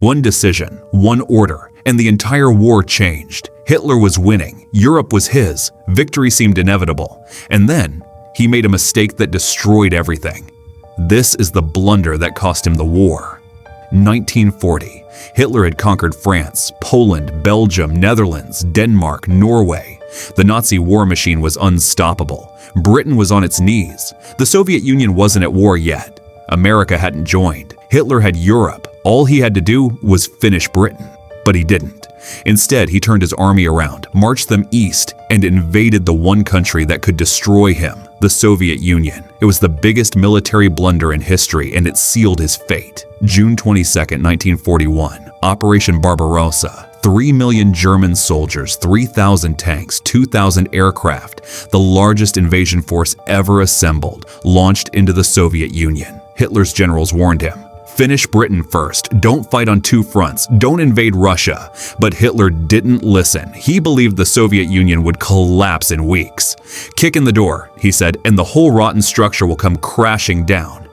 One decision, one order, and the entire war changed. Hitler was winning, Europe was his, victory seemed inevitable. And then, he made a mistake that destroyed everything. This is the blunder that cost him the war. 1940, Hitler had conquered France, Poland, Belgium, Netherlands, Denmark, Norway. The Nazi war machine was unstoppable. Britain was on its knees. The Soviet Union wasn't at war yet. America hadn't joined. Hitler had Europe. All he had to do was finish Britain. But he didn't. Instead, he turned his army around, marched them east, and invaded the one country that could destroy him, the Soviet Union. It was the biggest military blunder in history, and it sealed his fate. June 22, 1941, Operation Barbarossa. 3 million German soldiers, 3,000 tanks, 2,000 aircraft, the largest invasion force ever assembled, launched into the Soviet Union. Hitler's generals warned him, "Finish Britain first, don't fight on two fronts, don't invade Russia." But Hitler didn't listen. He believed the Soviet Union would collapse in weeks. "Kick in the door," he said, "and the whole rotten structure will come crashing down."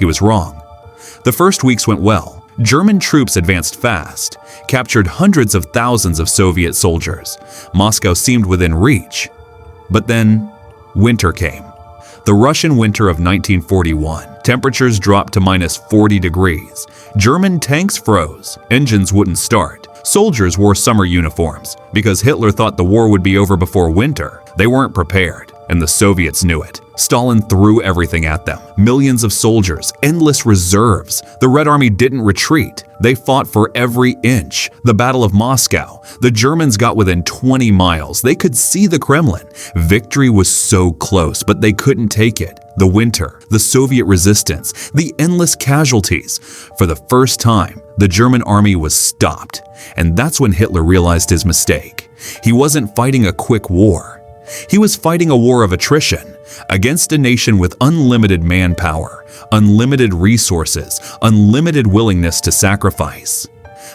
He was wrong. The first weeks went well. German troops advanced fast, captured hundreds of thousands of Soviet soldiers. Moscow seemed within reach. But then, winter came. The Russian winter of 1941. Temperatures dropped to -40 degrees. German tanks froze. Engines wouldn't start. Soldiers wore summer uniforms. Because Hitler thought the war would be over before winter, they weren't prepared, and the Soviets knew it. Stalin threw everything at them. Millions of soldiers, endless reserves. The Red Army didn't retreat. They fought for every inch. The Battle of Moscow. The Germans got within 20 miles. They could see the Kremlin. Victory was so close, but they couldn't take it. The winter, the Soviet resistance, the endless casualties. For the first time, the German army was stopped. And that's when Hitler realized his mistake. He wasn't fighting a quick war. He was fighting a war of attrition against a nation with unlimited manpower, unlimited resources, unlimited willingness to sacrifice.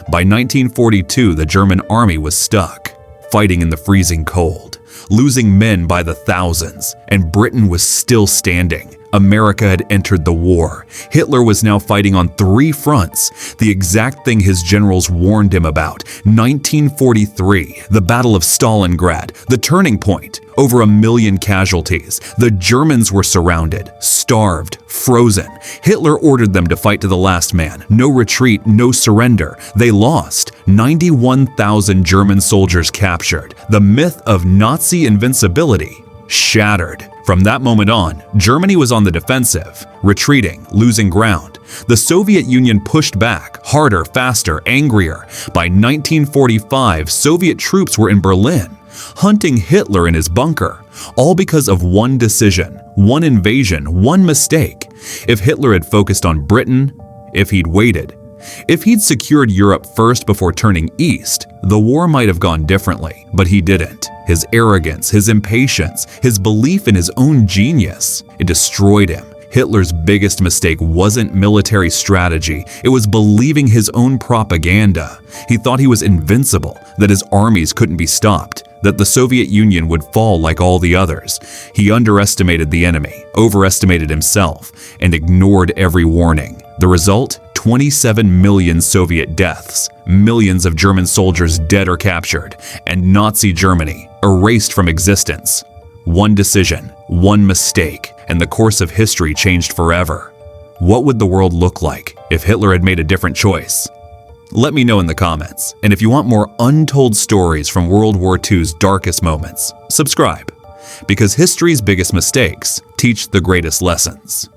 By 1942, the German army was stuck, fighting in the freezing cold, losing men by the thousands, and Britain was still standing. America had entered the war. Hitler was now fighting on 3 fronts, the exact thing his generals warned him about. 1943, the Battle of Stalingrad, the turning point. Over 1 million casualties. The Germans were surrounded, starved, frozen. Hitler ordered them to fight to the last man. No retreat, no surrender. They lost. 91,000 German soldiers captured. The myth of Nazi invincibility shattered. From that moment on, Germany was on the defensive, retreating, losing ground. The Soviet Union pushed back, harder, faster, angrier. By 1945, Soviet troops were in Berlin, hunting Hitler in his bunker, all because of one decision, one invasion, one mistake. If Hitler had focused on Britain, if he'd waited, if he'd secured Europe first before turning east, the war might have gone differently, but he didn't. His arrogance, his impatience, his belief in his own genius, it destroyed him. Hitler's biggest mistake wasn't military strategy, it was believing his own propaganda. He thought he was invincible, that his armies couldn't be stopped, that the Soviet Union would fall like all the others. He underestimated the enemy, overestimated himself, and ignored every warning. The result? 27 million Soviet deaths, millions of German soldiers dead or captured, and Nazi Germany erased from existence. One decision, one mistake, and the course of history changed forever. What would the world look like if Hitler had made a different choice? Let me know in the comments, and if you want more untold stories from World War II's darkest moments, subscribe, because history's biggest mistakes teach the greatest lessons.